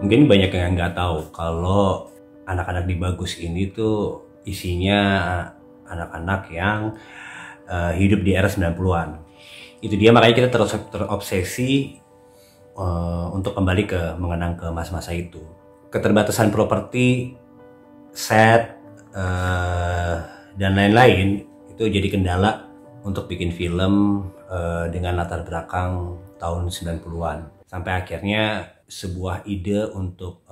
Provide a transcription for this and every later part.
Mungkin banyak yang nggak tahu kalau anak-anak di Bagus ini tuh isinya anak-anak yang hidup di era 90-an. Itu dia makanya kita terobsesi untuk kembali ke mengenang ke masa-masa itu. Keterbatasan properti, set, dan lain-lain itu jadi kendala untuk bikin film dengan latar belakang tahun 90-an. Sampai akhirnya sebuah ide untuk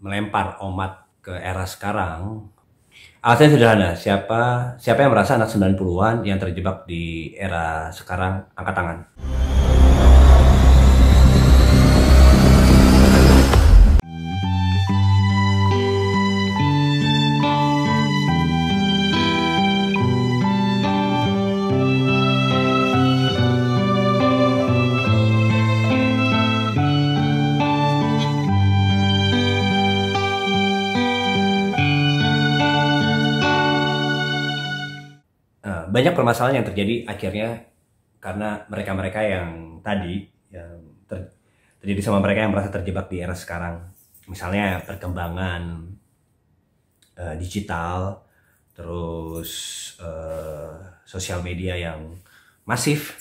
melempar Omat ke era sekarang. Alasannya sederhana, siapa yang merasa anak 90-an yang terjebak di era sekarang, angkat tangan. Banyak permasalahan yang terjadi akhirnya karena mereka-mereka yang tadi yang terjadi sama mereka yang merasa terjebak di era sekarang. Misalnya perkembangan digital, terus sosial media yang masif,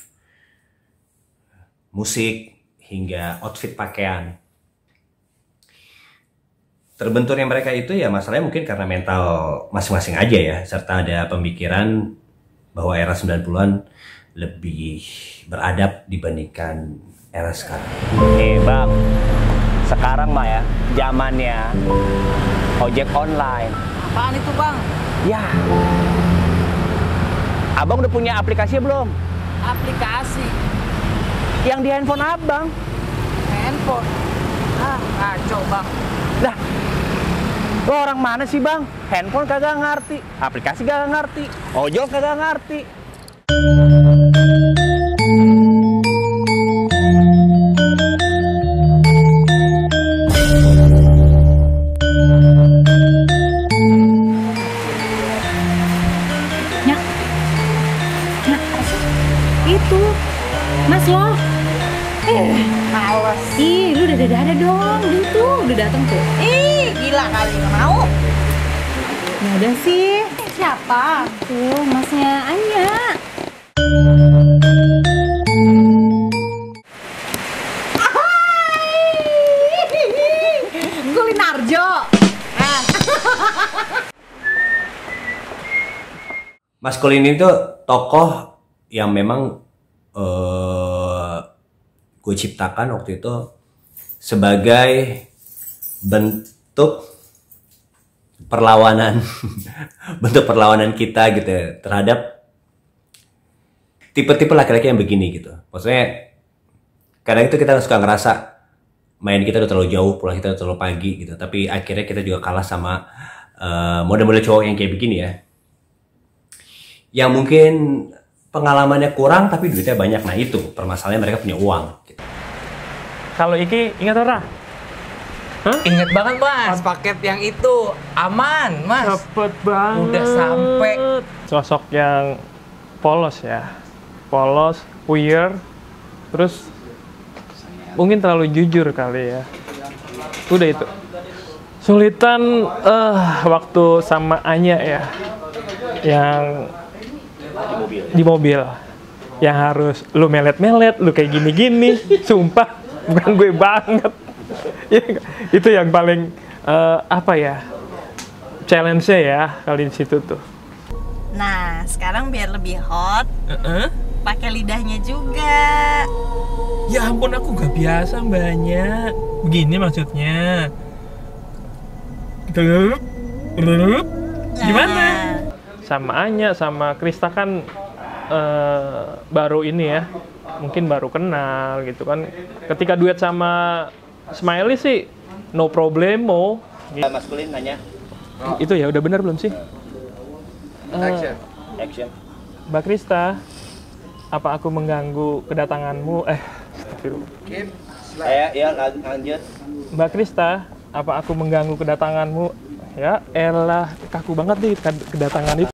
musik, hingga outfit pakaian. Terbenturnya mereka itu ya masalahnya mungkin karena mental masing-masing aja ya, serta ada pemikiran bahwa era 90-an lebih beradab dibandingkan era sekarang. Nih bang, sekarang mah ya zamannya ojek online. Apaan itu bang? Ya, abang udah punya aplikasi belum? Aplikasi? Yang di handphone abang. Handphone? Ah, ngaco bang. Lah, lo orang mana sih bang? Handphone kagak ngerti, aplikasi kagak ngerti, ojol kagak ngerti. Nyak, apa sih? Itu, Mas lo. Males. Ih, lu udah ada dong, itu udah dateng tuh. Ih, gila kali, nggak mau. Ya udah sih. Siapa? Tuh, Masnya Anya. Kulinarjo. Mas Colin itu tokoh yang memang gue ciptakan waktu itu sebagai bentuk perlawanan bentuk perlawanan kita gitu ya, terhadap tipe-tipe laki-laki yang begini gitu. Maksudnya kadang itu kita suka ngerasa main kita udah terlalu jauh, pulang kita udah terlalu pagi gitu, tapi akhirnya kita juga kalah sama model-model cowok yang kayak begini ya, yang mungkin pengalamannya kurang tapi duitnya banyak. Nah itu permasalahannya, mereka punya uang gitu. Kalau Iki ingat ora? Hah? Ingat banget mas, paket yang itu aman mas. Cepet banget. Udah sampai. Sosok yang polos ya, polos, puyer, terus mungkin terlalu jujur kali ya. Udah itu. Sulitan waktu sama Anya ya, yang di mobil, yang harus lu melet-melet, lu kayak gini-gini, sumpah bukan gue banget. Ya, itu yang paling apa ya, challenge-nya ya kali di situ tuh. Nah, sekarang biar lebih hot, pakai lidahnya juga. Ya ampun, aku gak biasa mbaknya. Begini maksudnya. Gimana? Sama Anya, sama Krista kan baru ini ya, mungkin baru kenal gitu kan. Ketika duet sama Smiley sih no problemo. Mas Colin nanya. Itu ya udah benar belum sih? Action. Mbak Krista, apa aku mengganggu kedatanganmu? Astagfirullah. Ya lanjut. Mbak Krista, apa aku mengganggu kedatanganmu? Ya elah, kaku banget nih kedatangan itu.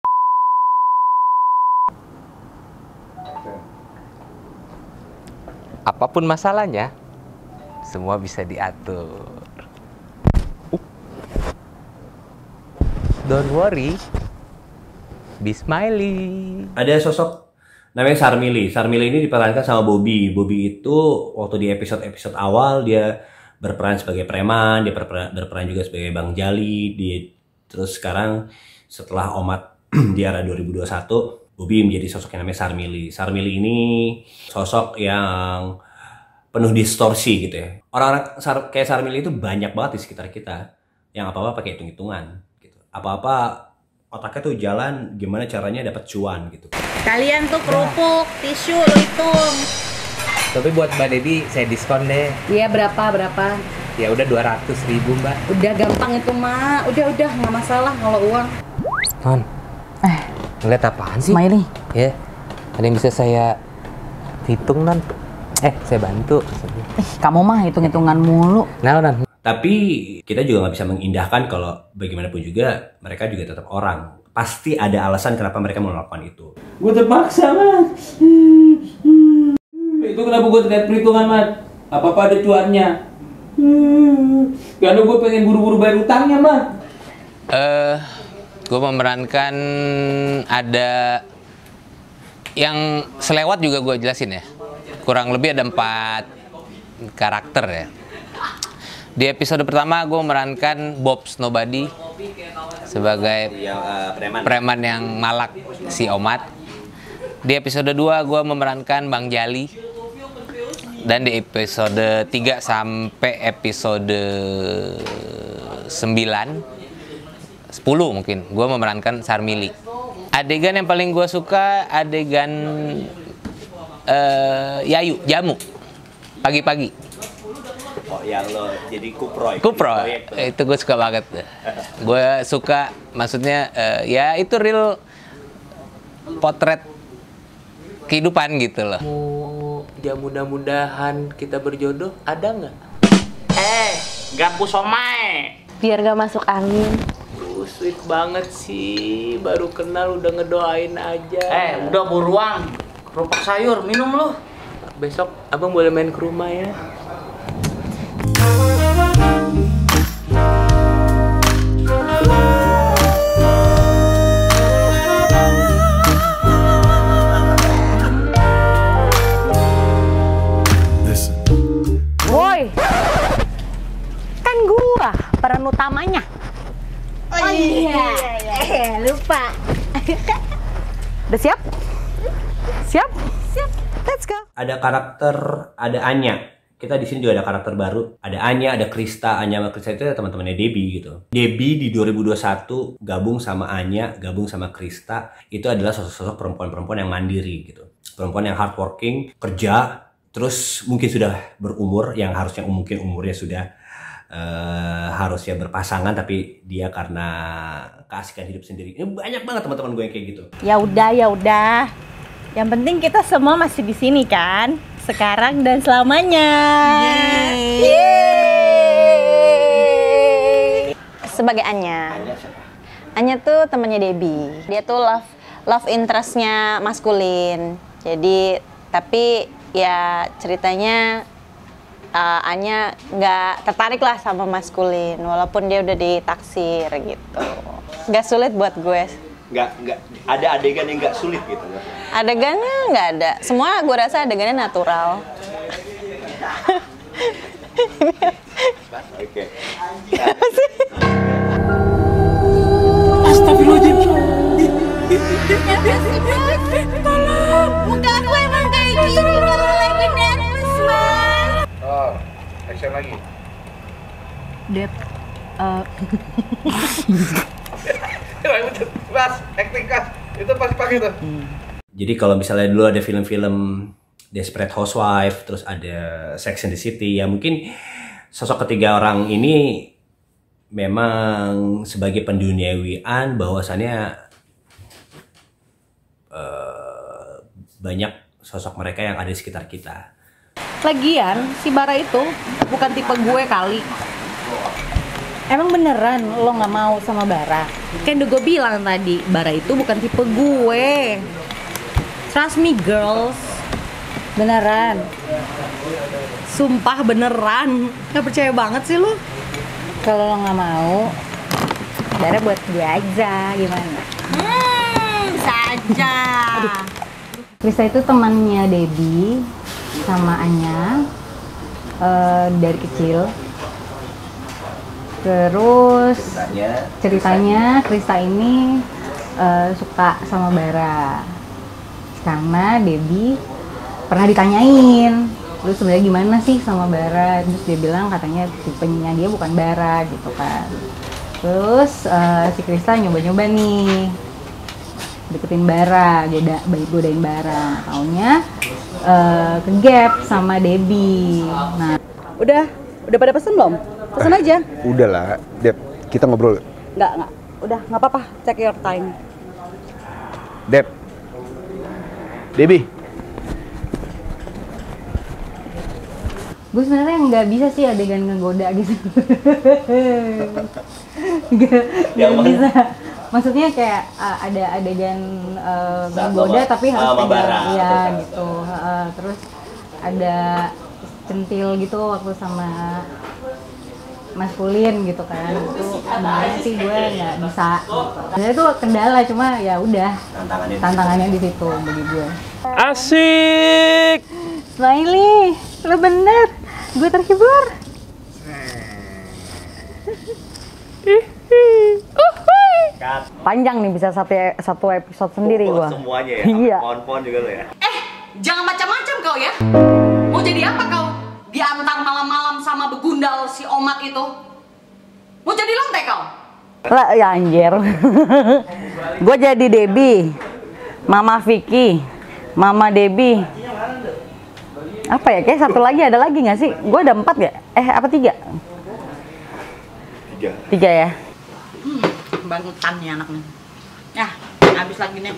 Apapun masalahnya, semua bisa diatur. Don't worry, be smiley. Ada sosok namanya Sarmili. Sarmili ini diperankan sama Bobby. Bobby itu waktu di episode-episode awal dia berperan sebagai preman, dia berperan juga sebagai Bang Jali. Terus sekarang setelah Omat di era 2021, Bobby menjadi sosok yang namanya Sarmili. Sarmili ini sosok yang penuh distorsi gitu ya. Orang-orang kayak Sarmili itu banyak banget di sekitar kita, yang apa-apa pakai hitung-hitungan gitu. Apa-apa otaknya tuh jalan gimana caranya dapat cuan gitu. Kalian tuh kerupuk, tisu lo hitung. Tapi buat Mbak Debbie saya diskon deh. Iya berapa? Ya udah 200.000 Mbak. Udah gampang itu mah. Udah nggak masalah kalau uang. Non. Ngeliat apaan sih? Smiley. Ya. Ada yang bisa saya hitung non? Saya bantu. Kamu mah hitung-hitungan mulu. Nah, non. Tapi kita juga nggak bisa mengindahkan kalau bagaimanapun juga mereka juga tetap orang. Pasti ada alasan kenapa mereka melakukan itu. Gue terpaksa, Mat. Itu kenapa gue terlihat perhitungan, Mat? Apa-apa ada cuannya. Karena gue pengen buru-buru bayar utangnya, Mat. Gue memerankan ada yang selewat juga gue jelasin ya. Kurang lebih ada 4 karakter ya. Di episode pertama gue memerankan Bob's Nobody sebagai preman yang malak si Omat. Di episode 2 gue memerankan Bang Jali. Dan di episode 3 sampai episode 9, 10 mungkin, gue memerankan Sarmili. Adegan yang paling gue suka adegan Yayu, jamu, pagi-pagi. Oh yang lo jadi Kupro Itu gue suka banget. Gue suka, maksudnya ya itu real potret kehidupan gitu loh. Ya mudah-mudahan kita berjodoh, ada nggak? Garpu somai. Biar gak masuk angin. Sweet banget sih, baru kenal udah ngedoain aja. Udah buruan. Kerupuk sayur, minum lu. Besok abang boleh main ke rumah ya. Woi, kan gua peran utamanya. Oh iya. Lupa. Udah siap? Siap? Let's go. Ada karakter, ada Anya. Kita di sini juga ada karakter baru. Ada Anya, ada Krista. Anya sama Krista itu teman-temannya Debbie gitu. Debbie di 2021 gabung sama Anya, gabung sama Krista. Itu adalah sosok-sosok perempuan-perempuan yang mandiri gitu. Perempuan yang hardworking, kerja, terus mungkin sudah berumur, yang harusnya mungkin umurnya sudah harusnya berpasangan, tapi dia karena keasikan hidup sendiri. Ini banyak banget teman-teman gue yang kayak gitu. Ya udah. Yang penting kita semua masih di sini kan, sekarang dan selamanya. Yeay. Sebagai Anya. Anya tuh temannya Debbie. Dia tuh love interestnya maskulin. Jadi tapi ya ceritanya Anya nggak tertarik lah sama maskulin, walaupun dia udah ditaksir gitu. Nggak sulit buat gue. Nggak ada adegan yang nggak sulit gitu. Adegannya nggak ada. Semua gue rasa adegannya natural. Oke. Astagfirullahaladzim. Tolong, muka aku emang kayak gini kalau lagi nervous, Mas. Oh, action lagi. Dep, Mas, acting kas. Itu pasti pakai tuh. Jadi kalau misalnya dulu ada film-film Desperate Housewife, terus ada Sex and the City, ya mungkin sosok ketiga orang ini memang sebagai penduniawian, bahwasannya banyak sosok mereka yang ada di sekitar kita. lagian si Bara itu bukan tipe gue kali. Emang beneran lo nggak mau sama Bara? Kan udah gue bilang tadi, Bara itu bukan tipe gue. Trust me girls. Beneran. Sumpah beneran. Gak percaya banget sih lu. Kalau lo nggak mau, Bara buat gue aja, gimana? Bisa aja. Krista itu temannya Debbie sama Anya dari kecil. Terus ceritanya Krista ini suka sama Bara karena Debbie pernah ditanyain, lu sebenarnya gimana sih sama Bara? Terus dia bilang katanya tipenya dia bukan Bara gitu kan. Terus si Krista nyoba-nyoba nih deketin Bara, godain Bara. Taunya ke gap sama Debbie. Nah, udah pada pesen belum? Pesen aja. Udahlah, Dep, kita ngobrol. Enggak. Udah, nggak apa-apa. Take your time. Dep. Debbie. Gue sebenarnya nggak bisa sih adegan ngegoda gitu. Nggak bisa. Maksudnya kayak ada adegan menggoda tapi harus pegang, ya gitu. Terus ada centil gitu waktu sama maskulin gitu kan. Itu sebenarnya sih gue nggak bisa. Sebenarnya itu kendala, cuma ya udah tantangannya di situ bagi gue. Asik. Smiley, lo bener. Gue terhibur. Panjang nih, bisa satu episode sendiri gua. Semuanya ya? Iya. Pohon-pohon juga lo ya? Jangan macam-macam kau ya. Mau jadi apa kau? Diantar malam-malam sama begundal si Omat itu. Mau jadi lonte kau? Lah ya anjir. Gue jadi Debbie, Mama Vicky, Mama Debbie. Apa ya? Kayak satu lagi, ada lagi nggak sih? Gue ada 4 ya? Apa 3? 3 ya? Bangutan nih anaknya. Ya, habis lagi nih.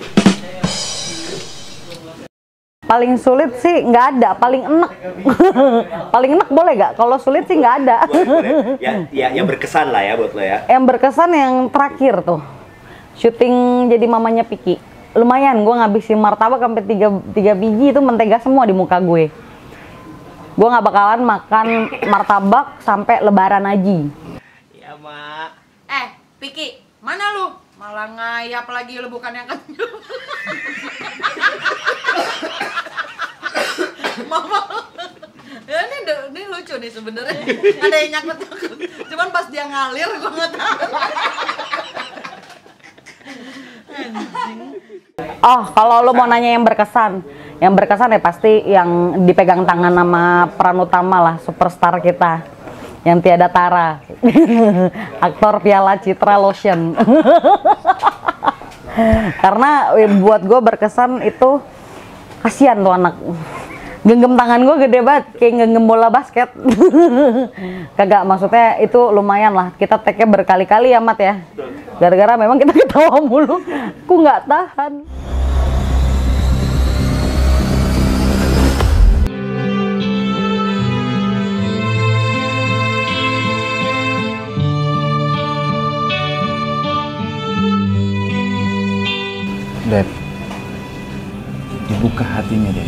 Paling sulit sih nggak ada, paling enak. Paling enak boleh nggak? Kalau sulit sih nggak ada. Boleh. Ya, yang berkesan lah ya buat lo ya. Yang berkesan yang terakhir tuh, syuting jadi mamanya Piki. Lumayan, gue ngabisin martabak sampai 3 biji, itu mentega semua di muka gue. Gue nggak bakalan makan martabak sampai lebaran haji. Ya, Mak. Piki, mana lu? Malah ngayap lagi lu, bukan yang kenyal. Mama, ya ini lucu nih sebenarnya. Ada yang nyakut-nyakut. Cuman pas dia ngalir, gue nggak tahu. Oh, kalau lo mau nanya yang berkesan ya pasti yang dipegang tangan sama peran utama lah, superstar kita yang tiada tara. Aktor Piala Citra Lotion. Karena buat gue berkesan itu, kasihan tuh anak. Genggam tangan gue gede banget, kayak genggam bola basket. Kagak, maksudnya itu lumayan lah. Kita take-nya berkali-kali ya, Mat ya. Gara-gara memang kita ketawa mulu. Aku nggak tahan. Dep, dibuka hatinya deh.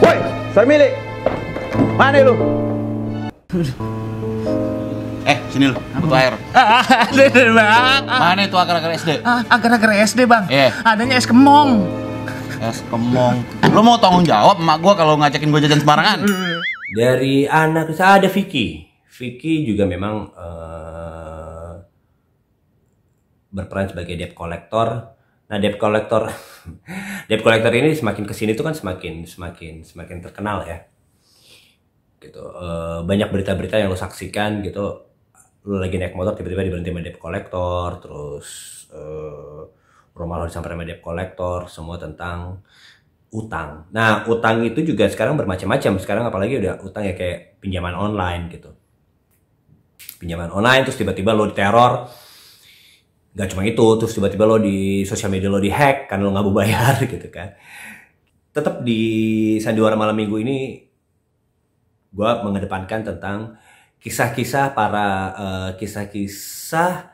Woi, Sarmili, mana lu? Sini lu, butuh air. Ada deh bang. Mana itu agar-agar SD? Agar-agar SD bang. Iya. Adanya es kemong. Es kemong. Lu mau tanggung jawab emak gua kalau ngajakin gua jajan sembarangan? Dari anak saya ada Vicky. Vicky juga memang berperan sebagai debt collector. Nah, debt collector ini semakin kesini tuh kan semakin terkenal ya. Gitu. Banyak berita-berita yang lo saksikan gitu. Lo lagi naik motor tiba-tiba diberhenti sama debt collector, terus rumah lo disamperin sama debt collector, semua tentang utang. Nah, utang itu juga sekarang bermacam-macam. Sekarang apalagi udah utang ya kayak pinjaman online gitu. Pinjaman online terus tiba-tiba lo diteror. Gak cuma itu, terus tiba-tiba lo di sosial media lo dihack kan lo nggak mau bayar gitu kan. Tetap di Sandiwara Malam Minggu ini gue mengedepankan tentang kisah-kisah kisah-kisah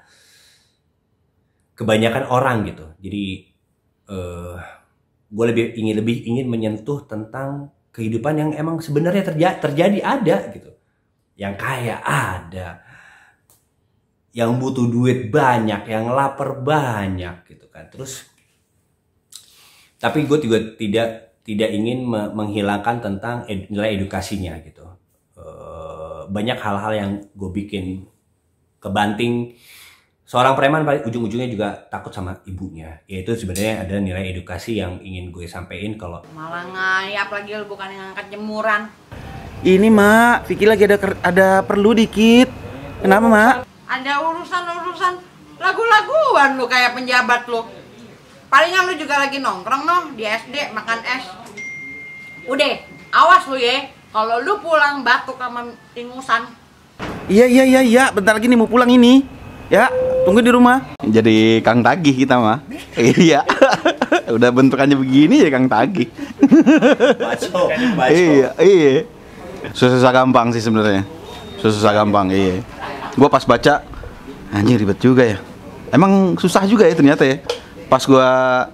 kebanyakan orang gitu. Jadi gue lebih ingin menyentuh tentang kehidupan yang emang sebenarnya terjadi ada gitu, yang kaya ada, yang butuh duit banyak, yang lapar banyak gitu kan. Terus tapi gue juga tidak ingin menghilangkan tentang nilai edukasinya gitu. Banyak hal-hal yang gue bikin kebanting. Seorang preman ujung-ujungnya juga takut sama ibunya. Yaitu sebenarnya ada nilai edukasi yang ingin gue sampein kalau Malah ngayap lagi lu, bukan yang ngangkat jemuran. Ini mak, Vicky lagi ada perlu dikit. Kenapa mak? Ada urusan lagu-laguan lu kayak penjabat lu. Palingan lu juga lagi nongkrong noh di SD makan es. Udah, awas lu ya. Kalau lu pulang batuk sama ingusan. Iya, bentar lagi nih mau pulang ini. Ya, tunggu di rumah. Jadi Kang Tagih kita mah. Iya. Udah bentukannya begini ya Kang Tagih. baco. Iya. Susah gampang sih sebenarnya. Susah gampang, iya. Gua pas baca, anjing ribet juga ya. Emang susah juga ya ternyata ya. Pas gua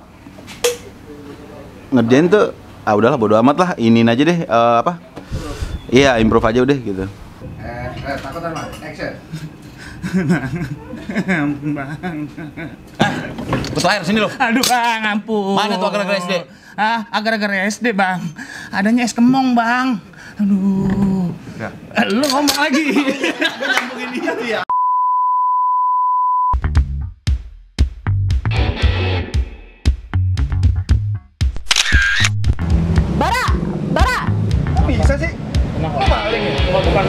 ngerjain tuh, udahlah bodo amat lah, iniin aja deh, iya improve aja udah gitu. Takutan Mas, action. Ampun bang. Butuh air sini loh. Aduh bang, ampun. Mana tuh agar-agar SD? Agar-agar SD bang. Adanya es kemong bang. Aduh. Ya. Lu ngomong lagi. Nyambungin itu ya. Bara. Kok bisa sih? Kok maling ya? Bukan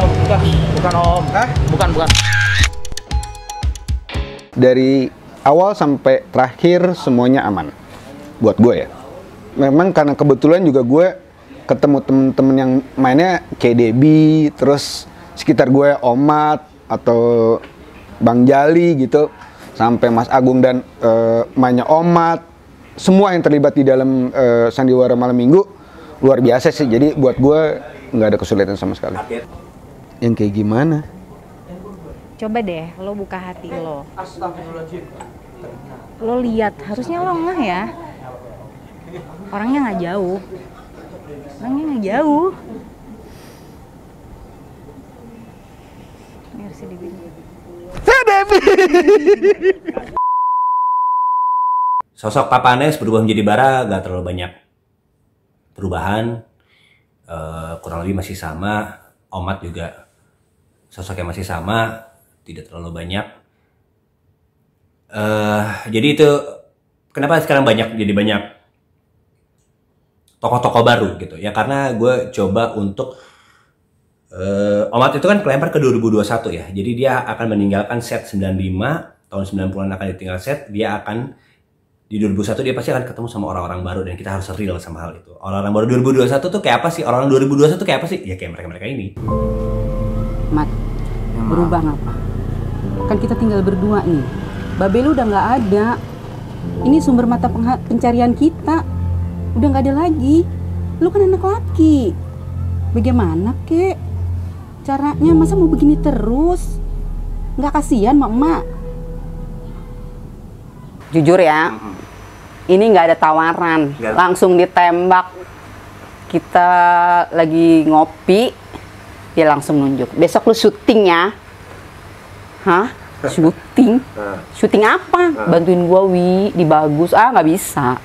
om. Bukan. Dari awal sampai terakhir semuanya aman buat gue ya. Memang karena kebetulan juga gue ketemu temen-temen yang mainnya kayak Debbie, terus sekitar gue Omat atau Bang Jali gitu, sampai Mas Agung dan mainnya Omat, semua yang terlibat di dalam Sandiwara Malam Minggu luar biasa sih. Jadi buat gue nggak ada kesulitan sama sekali. Yang kayak gimana? Coba deh, lo buka hati lo. Lo lihat, harusnya lo ngeh ya. Orangnya nggak jauh. Merci Debbie. sosok Papa Anes berubah menjadi Bara gak terlalu banyak perubahan, kurang lebih masih sama. Omat juga sosoknya masih sama, tidak terlalu banyak. Jadi itu kenapa sekarang jadi banyak tokoh-tokoh baru gitu ya, karena gue coba untuk Omat itu kan kelempar ke 2021 ya, jadi dia akan meninggalkan set 95, tahun 90-an akan ditinggal set, dia akan di 2021 dia pasti akan ketemu sama orang-orang baru dan kita harus real sama hal itu. Orang-orang baru 2021 tuh kayak apa sih? Orang 2021 tuh kayak apa sih? Ya kayak mereka-mereka ini. Mat, berubah ngapa? Kan kita tinggal berdua nih. Babe lu udah nggak ada. Ini sumber mata pencarian kita. Udah nggak ada lagi. Lu kan anak laki. Bagaimana kek? Caranya masa mau begini terus? Nggak kasihan emak? Jujur ya, ini nggak ada tawaran, langsung ditembak. Kita lagi ngopi, dia langsung nunjuk. Besok lu syuting ya? Hah? Syuting? Syuting apa? Bantuin gua Wi, di Bagus. Nggak bisa.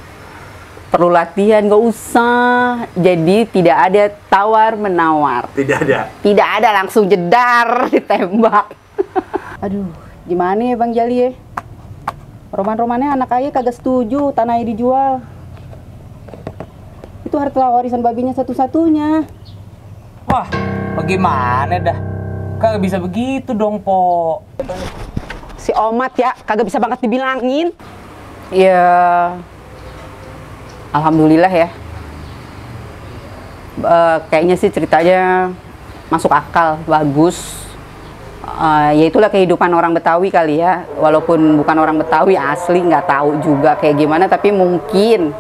Perlu latihan, nggak usah. Jadi tidak ada tawar-menawar. Tidak ada, langsung jedar, ditembak. Aduh, gimana ya Bang Jali ya? Roman-romannya anak kaya kagak setuju tanahnya dijual. Itu harta warisan babinya satu-satunya. Wah, bagaimana dah? Kagak bisa begitu dong, Po. Si Omat ya, kagak bisa banget dibilangin. Ya, alhamdulillah ya. Kayaknya sih ceritanya masuk akal, bagus. Ya itulah kehidupan orang Betawi kali ya, walaupun bukan orang Betawi asli, nggak tahu juga kayak gimana, tapi mungkin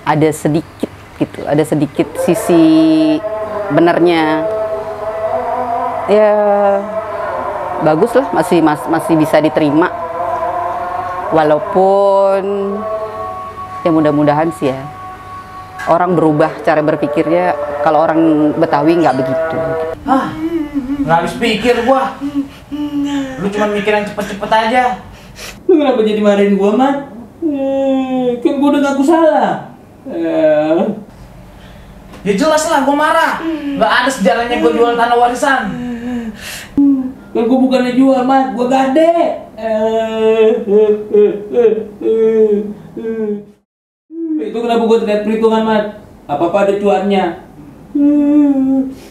ada sedikit gitu, ada sedikit sisi benernya. Ya bagus lah, masih bisa diterima, walaupun Ya mudah-mudahan sih ya orang berubah cara berpikirnya. Kalau orang Betawi nggak begitu. Nggak habis pikir gua. Lu cuma mikir yang cepet-cepet aja. Lu kenapa jadi marahin gua, Mat? Kan gua udah ngaku salah. Ya jelas lah gua marah. Nggak ada sejarahnya gua jual tanah warisan. Kan gua bukannya jual, Mat, gua gade. Itu kenapa gua terlihat perhitungan, Mat? Apa-apa ada cuannya.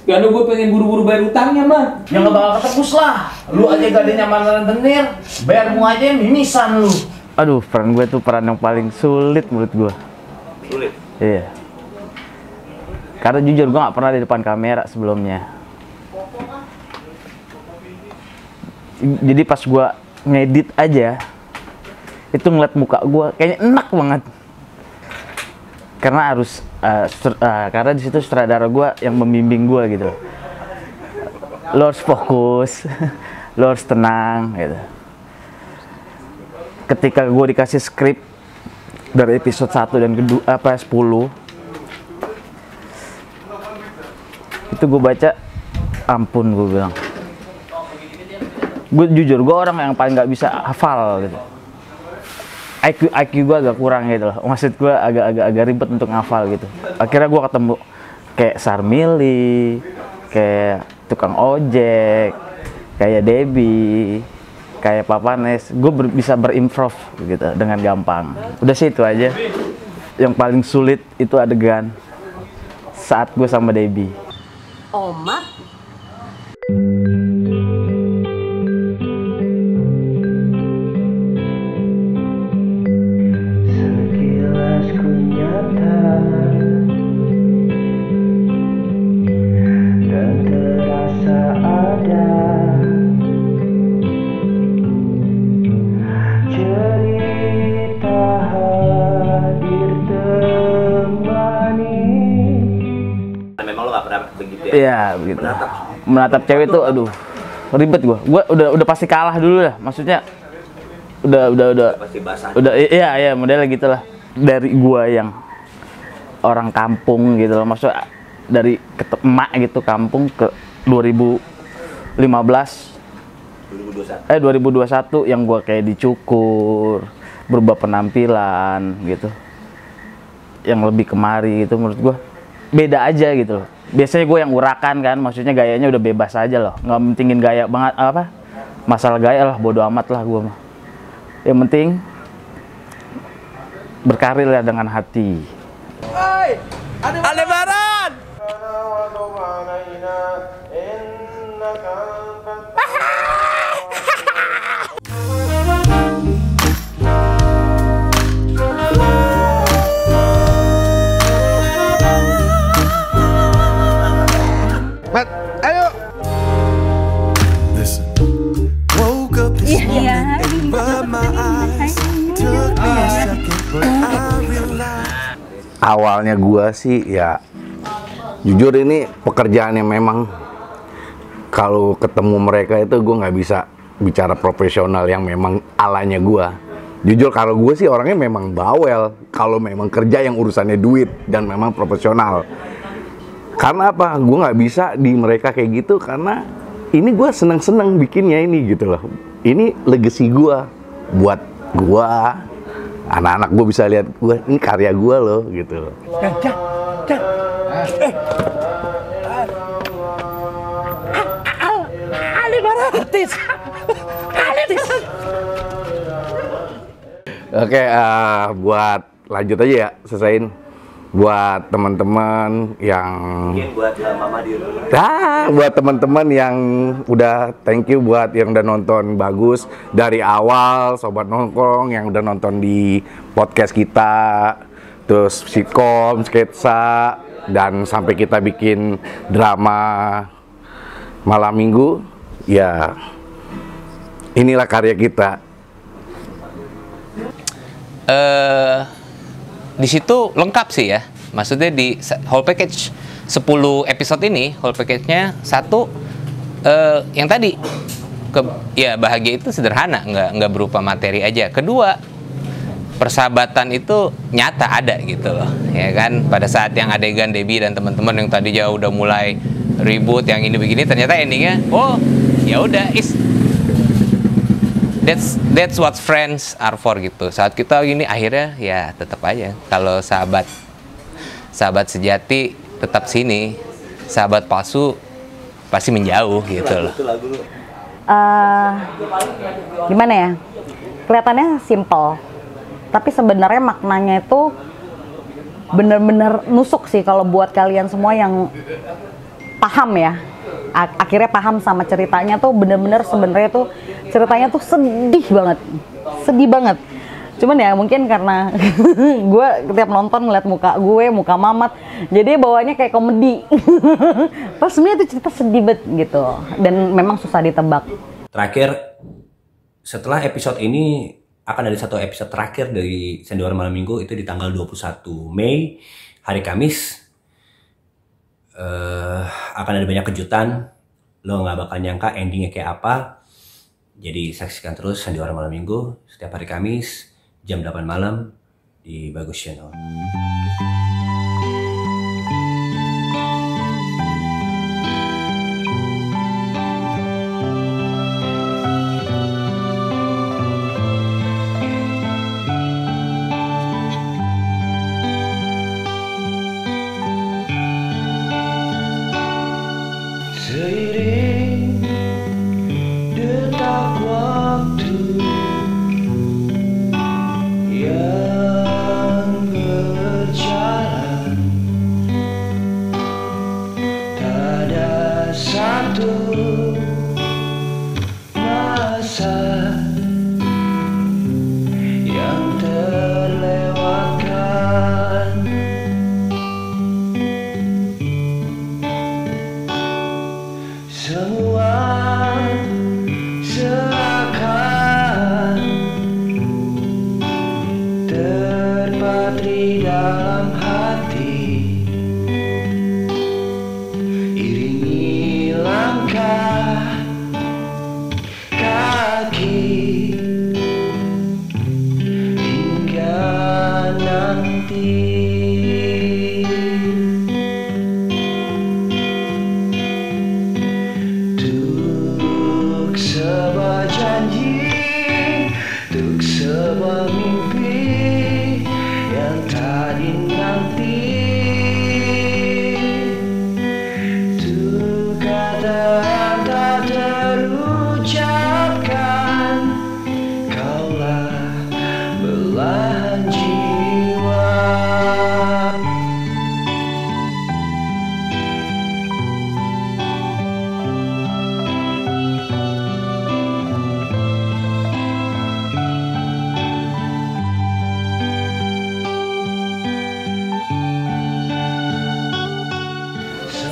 Karena gue pengen buru-buru bayar utangnya, Mat. Ya nggak bakal ketebus lah. Lu aja gadenya mana rentenir, bayar bunga aja mimisan lu. Aduh, peran gue tuh peran yang paling sulit menurut gue. Sulit? Iya. Karena jujur gue nggak pernah di depan kamera sebelumnya. Jadi pas gue ngedit aja, itu ngeliat muka gue kayaknya enak banget. Karena harus karena di situ sutradara gue yang membimbing gue gitu. Lo harus fokus, lo harus tenang gitu. Ketika gue dikasih skrip dari episode 1 dan kedua 10, itu gue baca, ampun, gue bilang. Gue jujur, gue orang yang paling nggak bisa hafal gitu. IQ gue agak kurang gitu loh. Maksud gue agak ribet untuk ngafal gitu. Akhirnya gue ketemu kayak Sarmili, kayak tukang ojek, kayak Debbie, kayak Papanes. Gue bisa berimprov gitu dengan gampang. Udah sih itu aja. Yang paling sulit itu adegan saat gue sama Debbie. Oma? Iya begitu. Menatap cewek tuh, aduh, ribet gue. Gue udah pasti kalah dulu lah. Maksudnya udah pasti basah. Iya modelnya gitulah. Dari gue yang orang kampung gitu loh. Maksudnya dari emak gitu kampung ke 2021 yang gue kayak dicukur, berubah penampilan gitu. Yang lebih kemari gitu menurut gue beda aja gitu loh. Biasanya gue yang urakan kan, maksudnya gayanya udah bebas aja loh, nggak mentingin gaya banget apa, masalah gaya lah, bodo amat lah gue mah. Yang penting berkarir ya dengan hati. Hai, Aldebaran. Awalnya gua sih ya jujur ini pekerjaan yang memang kalau ketemu mereka itu gua nggak bisa bicara profesional yang memang alanya gua. Jujur kalau gue sih orangnya memang bawel kalau memang kerja yang urusannya duit dan memang profesional. Karena apa? Gue nggak bisa di mereka kayak gitu karena ini gue seneng-seneng bikinnya ini gitu loh. Ini legacy gue buat gue, anak-anak gue bisa lihat gue, ini karya gue loh gitu loh. Artis. Oke, buat lanjut aja ya, selesaiin. Buat teman-teman yang buat Mama di rumah. buat teman-teman yang udah thank you buat yang udah nonton bagus dari awal, sobat nongkrong yang udah nonton di podcast kita, terus sitkom, sketsa, dan sampai kita bikin drama malam minggu. Ya, inilah karya kita. Di situ lengkap sih ya. Maksudnya di whole package 10 episode ini, whole package-nya satu yang tadi ya bahagia itu sederhana, nggak berupa materi aja. Kedua, persahabatan itu nyata ada gitu loh, ya kan. Pada saat yang adegan Debbie dan teman-teman yang tadi jauh udah mulai ribut yang ini begini, ternyata endingnya, oh ya udah, that's what friends are for gitu. Saat kita gini akhirnya ya tetap aja, kalau sahabat sejati tetap sini, sahabat palsu pasti menjauh gitu loh. Gimana ya? Kelihatannya simple, tapi sebenarnya maknanya itu bener-bener nusuk sih kalau buat kalian semua yang paham ya. Akhirnya paham sama ceritanya tuh bener-bener sebenarnya tuh ceritanya tuh sedih banget. Cuman ya mungkin karena gue tiap nonton ngeliat muka Mamat, jadi bawanya kayak komedi. Pas sebenarnya itu cerita sedih banget gitu, dan memang susah ditebak. Terakhir, setelah episode ini akan ada satu episode terakhir dari Sandiwara Malam Minggu, itu di tanggal 21 Mei, hari Kamis. Akan ada banyak kejutan, lo nggak bakal nyangka endingnya kayak apa. Jadi saksikan terus Sandiwara Malam Minggu setiap hari Kamis jam 8 malam di Bagus Channel. Seiring detak waktu yang berjalan, tak ada satu masa yang terlewatkan. Semua seakan terpatri dalam hati, iringi langkah kaki hingga nanti. Sebuah janji, untuk sebuah mimpi yang tak dinanti, untuk kata yang tak terucapkan, kaulah belahan jiwa.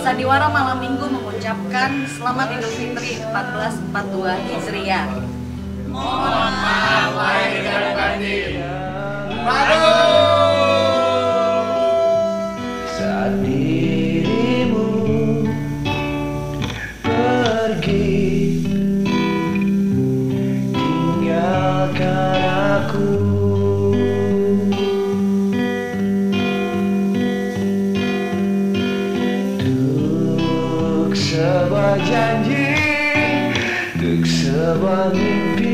Sandiwara Malam Minggu mengucapkan Selamat Idul Fitri 1442 Hijriah. Mohon maaf lahir dan batin. Saat dirimu pergi, tinggalkan aku. Sebuah janji, untuk sebuah mimpi